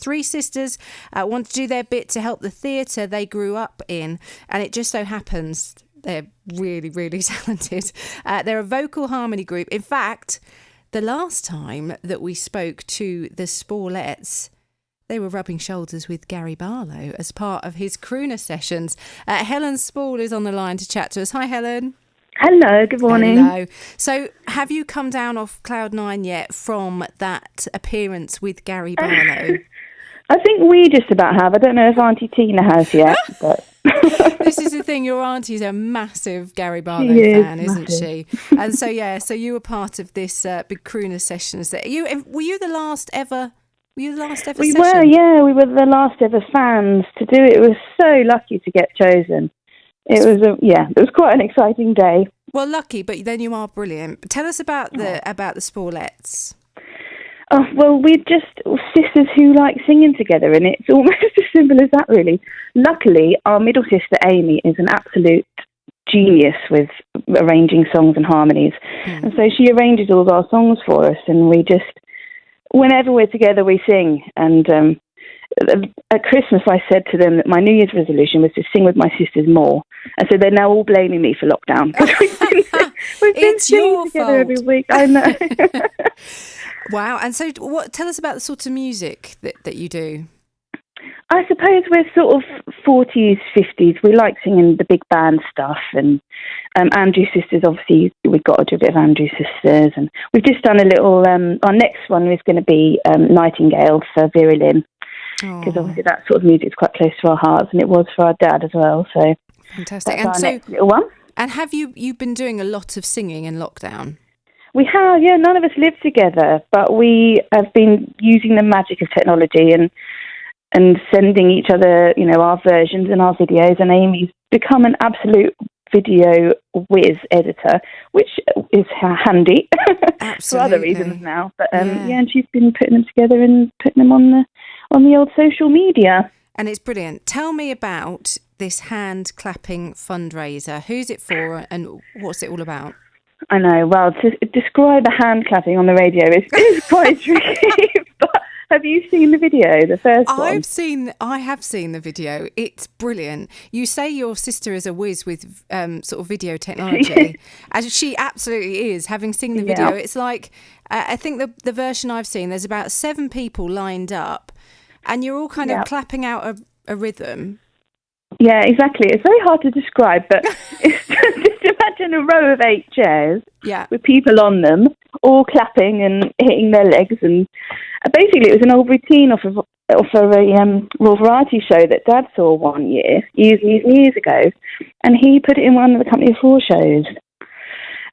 three sisters want to do their bit to help the theatre they grew up in, and it just so happens they're really, really talented. They're a vocal harmony group. In fact, the last time that we spoke to the Spallettes, they were rubbing shoulders with Gary Barlow as part of his crooner sessions. Helen Spall is on the line to chat to us. Hi, Helen. Hello, good morning. Hello. So have you come down off cloud nine yet from that appearance with Gary Barlow? I think we just about have. I don't know if Auntie Tina has yet. But This is the thing, your auntie's a massive Gary Barlow fan, isn't she? And so, so you were part of this big crooner sessions. Were you the last ever session? We were the last ever fans to do it. We were so lucky to get chosen. It was quite an exciting day. Well, lucky, but then you are brilliant. Tell us about the Spallettes. Oh, well, we're just sisters who like singing together, and it's almost as simple as that, really. Luckily, our middle sister, Amy, is an absolute genius with arranging songs and harmonies. And so she arranges all of our songs for us, and we just, whenever we're together, we sing. And at Christmas, I said to them that my New Year's resolution was to sing with my sisters more. And so they're now all blaming me for lockdown. We've been singing together every week. I know. Wow. And so tell us about the sort of music that you do. I suppose we're sort of 40s, 50s. We like singing the big band stuff. And Andrew Sisters, obviously, we've got to do a bit of Andrew Sisters. And we've just done a little, our next one is going to be Nightingale for Vera Lynn. Because obviously that sort of music is quite close to our hearts, and it was for our dad as well. So fantastic. That's our next little one. And have you been doing a lot of singing in lockdown? We have, yeah. None of us live together, but we have been using the magic of technology and sending each other, our versions and our videos. And Amy's become an absolute video whiz editor, which is handy for other reasons now. But and she's been putting them together and putting them on the old social media. And it's brilliant. Tell me about this hand clapping fundraiser. Who's it for and what's it all about? I know. Well, to describe a hand clapping on the radio is quite tricky. But have you seen the video, the first one? I have seen the video. It's brilliant. You say your sister is a whiz with sort of video technology, as she absolutely is. Having seen the video, it's like I think the version I've seen, there's about 7 people lined up, and you're all kind of clapping out a rhythm. Yeah, exactly. It's very hard to describe, but just imagine a row of 8 chairs with people on them, all clapping and hitting their legs. And basically, it was an old routine off of a Royal Variety show that Dad saw one year, years ago, and he put it in one of the Company of 4 shows.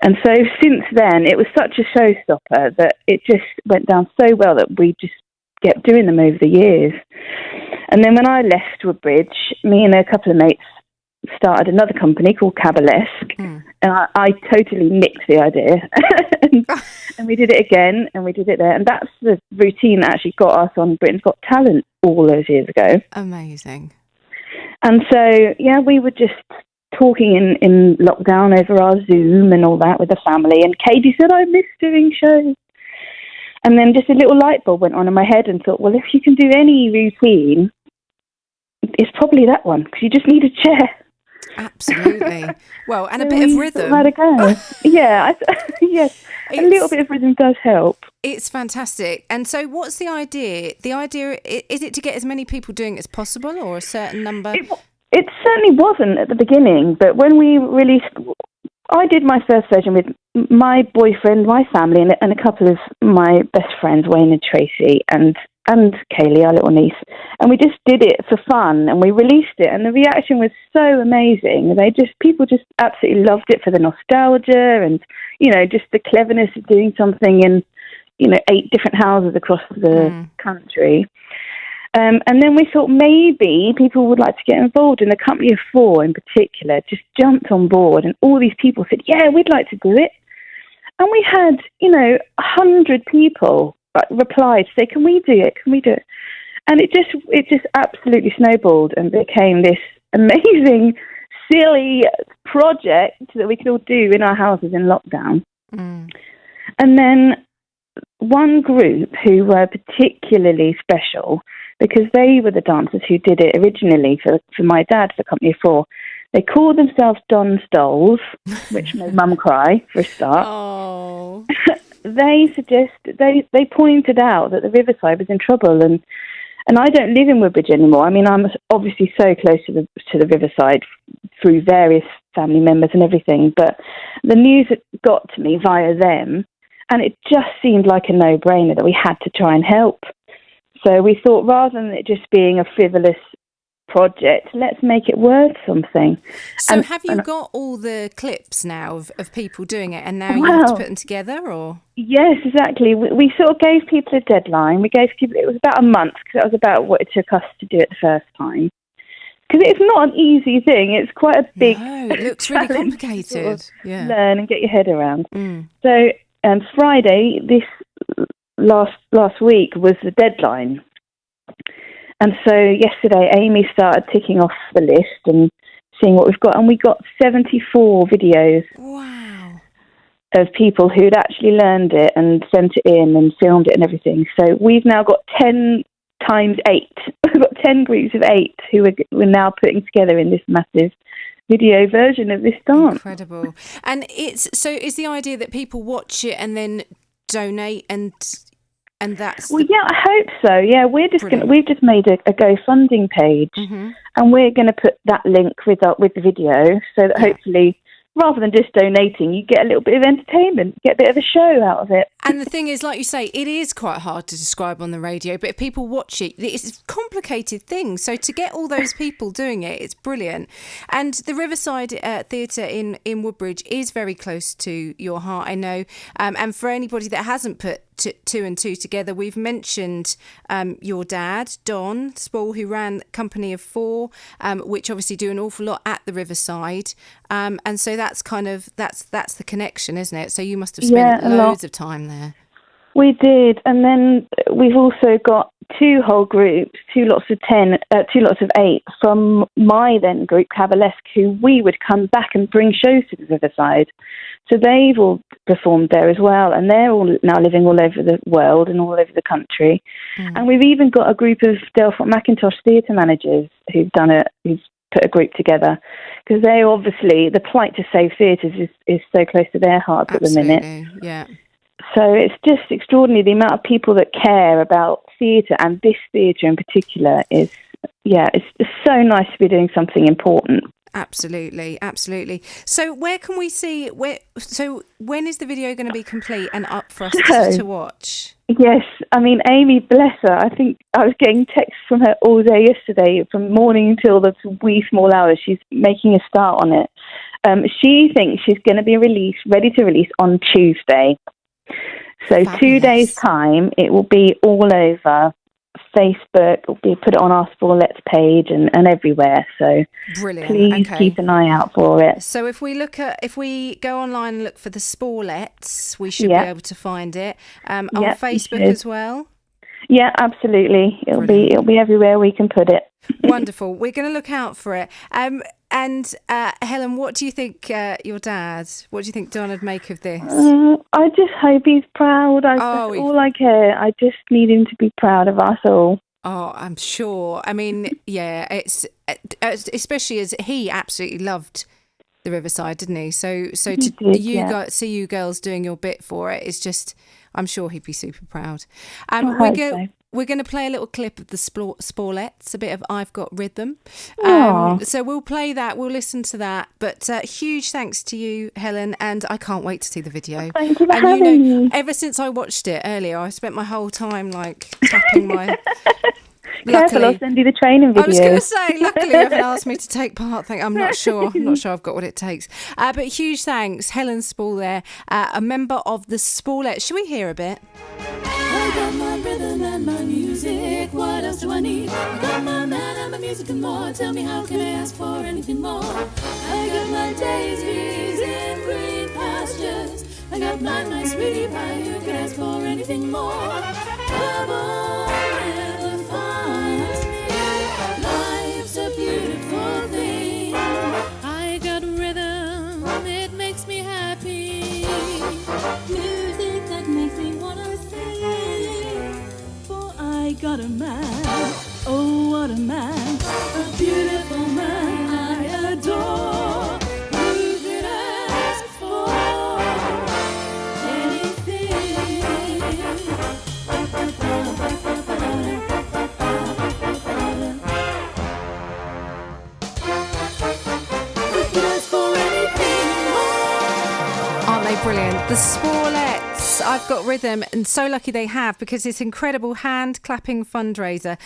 And so since then, it was such a showstopper that it just went down so well that we just kept doing them over the years. And then when I left Woodbridge, me and a couple of mates started another company called Cabalesque, and I totally nicked the idea. and we did it again, and we did it there. And that's the routine that actually got us on Britain's Got Talent all those years ago. Amazing. And so, we were just talking in lockdown over our Zoom and all that with the family. And Katie said, I miss doing shows. And then just a little light bulb went on in my head and thought, well, if you can do any routine, it's probably that one, because you just need a chair. Absolutely. Well, and a bit of rhythm. Let it go. Yes, a little bit of rhythm does help. It's fantastic. And so what's the idea? The idea, is it to get as many people doing it as possible, or a certain number? It certainly wasn't at the beginning, but when we released... I did my first version with my boyfriend, my family, and a couple of my best friends, Wayne and Tracy, and Kaylee, our little niece. And we just did it for fun, and we released it, and the reaction was so amazing. People just absolutely loved it for the nostalgia and, just the cleverness of doing something in, 8 different houses across the country. And then we thought maybe people would like to get involved, and the Company of 4 in particular just jumped on board, and all these people said, yeah, we'd like to do it. And we had, 100 people replied to say, can we do it? Can we do it? And it just absolutely snowballed and became this amazing, silly project that we could all do in our houses in lockdown. And then one group who were particularly special, because they were the dancers who did it originally for my dad, for Company of Four. They called themselves Don Stoles, which made Mum cry for a start. Oh. They pointed out that the Riverside was in trouble, and I don't live in Woodbridge anymore. I mean, I'm obviously so close to the Riverside through various family members and everything, but the news got to me via them, and it just seemed like a no-brainer that we had to try and help. So we thought, rather than it just being a frivolous project, let's make it worth something. So have you got all the clips now of people doing it, and now you have to put them together, or? Yes, exactly. We sort of gave people a deadline. It was about a month, because that was about what it took us to do it the first time. Because it's not an easy thing. It's quite a big... No, it looks really complicated. To sort of yeah. learn and get your head around. So Friday, this last week, was the deadline. And so yesterday, Amy started ticking off the list and seeing what we've got. And we got 74 videos. Wow. Of people who'd actually learned it and sent it in and filmed it and everything. So we've now got 10 times 8. We've got 10 groups of 8 who we're now putting together in this massive video version of this dance. Incredible. And is the idea that people watch it and then donate and that's... Well, yeah, I hope so. Yeah, we've just made a GoFundMe page, and we're going to put that link with the video, so that hopefully, rather than just donating, you get a little bit of entertainment, get a bit of a show out of it. And the thing is, like you say, it is quite hard to describe on the radio, but if people watch it, it's a complicated thing. So to get all those people doing it, it's brilliant. And the Riverside Theatre in Woodbridge is very close to your heart, I know. And for anybody that hasn't put two and two together, we've mentioned your dad, Don Spall, who ran Company of Four, which obviously do an awful lot at the Riverside. And so that's that's the connection, isn't it? So you must have spent loads of time there. We did, and then we've also got 2 whole groups, 2 lots of 8 from my then group, Cavalesque, who we would come back and bring shows to the Riverside. So they've all performed there as well, and they're all now living all over the world and all over the country. And we've even got a group of Delphont Mackintosh theatre managers who've put a group together, because they obviously, the plight to save theatres is so close to their hearts. Absolutely. At the minute. Yeah. So it's just extraordinary, the amount of people that care about theatre, and this theatre in particular it's so nice to be doing something important. Absolutely. So where can we see, so when is the video going to be complete and up for us to watch? Yes, I mean, Amy, bless her, I think I was getting texts from her all day yesterday, from morning until the wee small hours. She's making a start on it. She thinks she's going to be ready to release on Tuesday. So fabulous. 2 days' time, it will be all over Facebook. We'll put it on our Spallettes page and everywhere. So brilliant. Please keep an eye out for it. So if we go online and look for the Spallettes, we should be able to find it on Facebook as well. Yeah, absolutely. It'll be everywhere we can put it. Wonderful. We're going to look out for it. And Helen, what do you think your dad? What do you think Don would make of this? I just hope he's proud. That's all I care. I just need him to be proud of us all. Oh, I'm sure. I mean, yeah, it's especially as he absolutely loved the Riverside, didn't he? So see you girls doing your bit for it is just, I'm sure he'd be super proud. We're going to play a little clip of the Spallettes, a bit of I've Got Rhythm. So we'll play that, we'll listen to that. But huge thanks to you, Helen, and I can't wait to see the video. Thank you for having me. Ever since I watched it earlier, I spent my whole time tapping my... Careful, I'll send you the training video. I was going to say, luckily you haven't asked me to take part. I'm not sure I've got what it takes. But huge thanks, Helen Spall there, a member of the Spallettes. Should we hear a bit? I got my rhythm and my music. What else do I need? I got my man and my music and more. Tell me, how can I ask for anything more? I got my daisies in green pastures. I got my sweetie pie. You can ask for anything more. Come on, never finds me. Life's a beautiful thing. I got rhythm, it makes me happy. Music that makes me wanna sing. For I got a man brilliant. The Spallettes, I've Got Rhythm, and so lucky they have, because this incredible hand clapping fundraiser